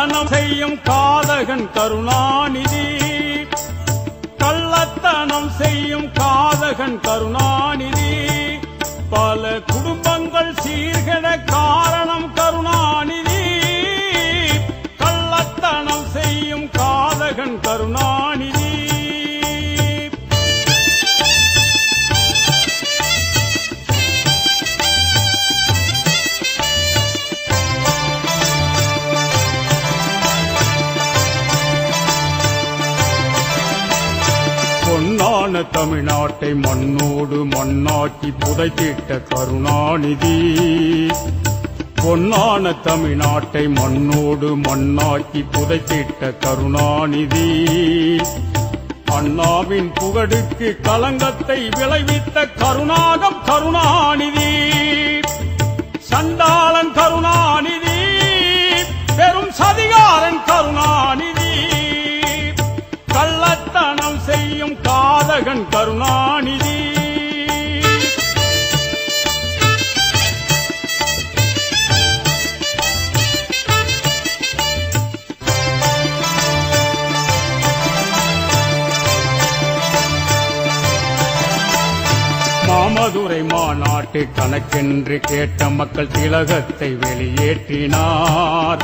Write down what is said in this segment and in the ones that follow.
கள்ளத்தனம் செய்யும் காதகன் கருணாநிதி. கள்ளத்தனம் செய்யும் காதகன் கருணாநிதி. பல குடும்பங்கள் சீர்கெட காரணம் கருணாநிதி. கள்ளத்தனம் செய்யும் காதகன் கருணாநிதி. பொன்னான தமிழ்நாட்டை மண்ணோடு மண்ணாக்கி புதைத்திட்ட கருணாநிதி. பொன்னான தமிழ்நாட்டை மண்ணோடு மண்ணாக்கி புதைத்திட்ட கருணாநிதி. அண்ணாவின் புகழுக்கு களங்கத்தை விளைவித்த கருணாகம் கருணாநிதி. சண்டாளன் கருணாநிதி, பெரும் சதிகாரன் கருணாநிதி. கள்ளத்தனம் செய்யும் காதகன் கருணாநிதி. மாமதுரை மாநாட்டு கணக்கென்று கேட்ட மக்கள் திலகத்தை வெளியேற்றினார்.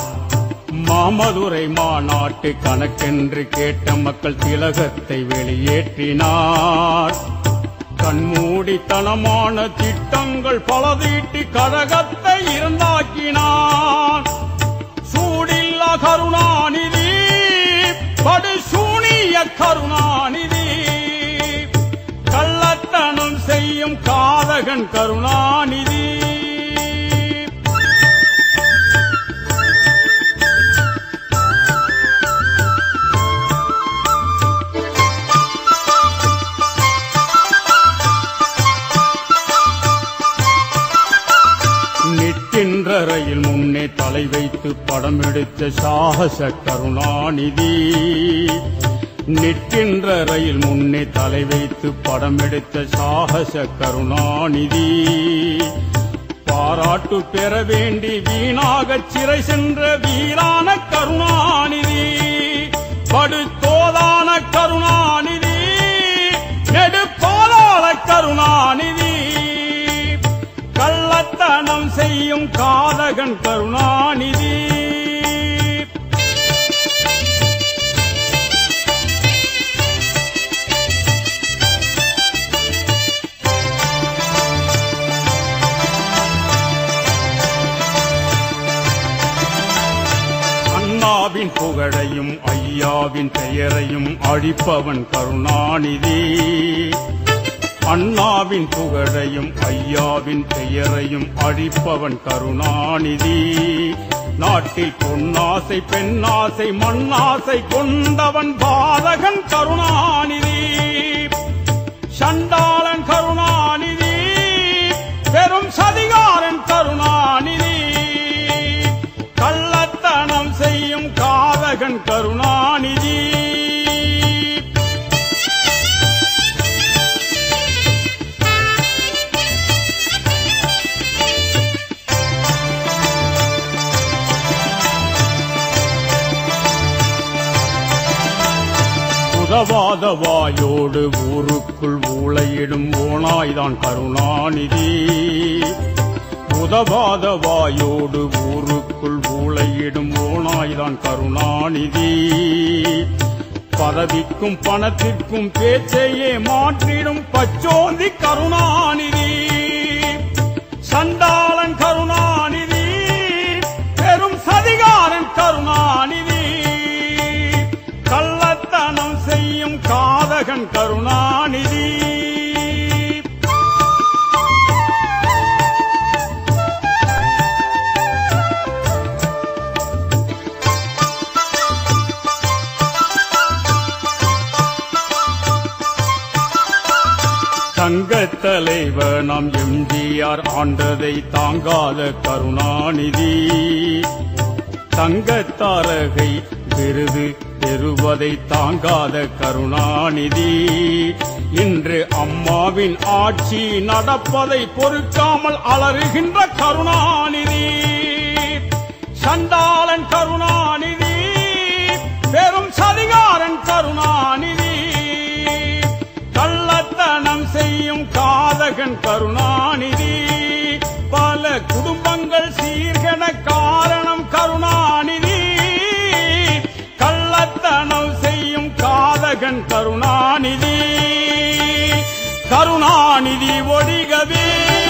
மாமதுரை மாநாட்டு கணக்கென்று கேட்ட மக்கள் திலகத்தை வெளியேற்றினார். கண்மூடித்தனமான திட்டங்கள் பல தீட்டி கழகத்தை இருந்தாக்கினார். சூடில்லா கருணாநிதி, படுசூனிய கருணாநிதி. கள்ளத்தனம் செய்யும் காதகன் கருணாநிதி. நிற்கின்ற ரயில் முன்னே தலை வைத்து படம் எடுத்த சாகச கருணாநிதி. நிற்கின்ற ரயில் முன்னே தலை வைத்து படம் எடுத்த சாகச கருணாநிதி. பாராட்டு பெற வேண்டி வீணாக சிறை சென்ற வீரான கருணாநிதி. படுதோதான கருணாநிதி, நெடுப்பாலாள கருணாநிதி. கள்ளத்தனம் செய்யும் காதகன் கருணாநிதி. அண்ணாவின் புகழையும் ஐயாவின் பெயரையும் அழிப்பவன் கருணாநிதி. அண்ணாவின் புகழையும் ஐயாவின் பெயரையும் அழிப்பவன் கருணாநிதி. நாட்டில் பொன்னாசை பெண்ணாசை மண்ணாசை கொண்டவன் பாதகன் கருணாநிதி. சண்டாளன் கருணாநிதி, பெரும் சதிகாரன் கருணாநிதி. கள்ளத்தனம் செய்யும் காதகன் கருணாநிதி. உதவாத வாயோடு ஊருக்குள் ஊளையிடும் ஓனாய்தான் கருணாநிதி. உதவாத வாயோடு ஊருக்குள் ஊளையிடும் ஓனாய்தான் கருணாநிதி. பதவிக்கும் பணத்திற்கும் பேச்சையே மாற்றிடும் பச்சோந்தி கருணாநிதி. சண்டாளன் கருணாநிதி, பெரும் சதிகாரன் கருணாநிதி. கள்ளத்தனம் செய்யும் காதகன் கருணாநிதி. தங்கத் தலைவர் நாம் எம்ஜிஆர் ஆண்டதை தாங்காத கருணாநிதி. தங்கத்தாரகை விருது பெறுவதை தாங்காத கருணாநிதி. இன்று அம்மாவின் ஆட்சி நடப்பதை பொறுக்காமல் அலறுகின்ற கருணாநிதி. சண்டாளன் கருணாநிதி, கள்ளத்தனம் செய்யும் காதகன் கருணாநிதி. பல குடும்பங்கள் சீர்கெட காரணம் கருணாநிதி. கள்ளத்தனம் செய்யும் காதகன் கருணாநிதி. கருணாநிதி ஒழிகவே.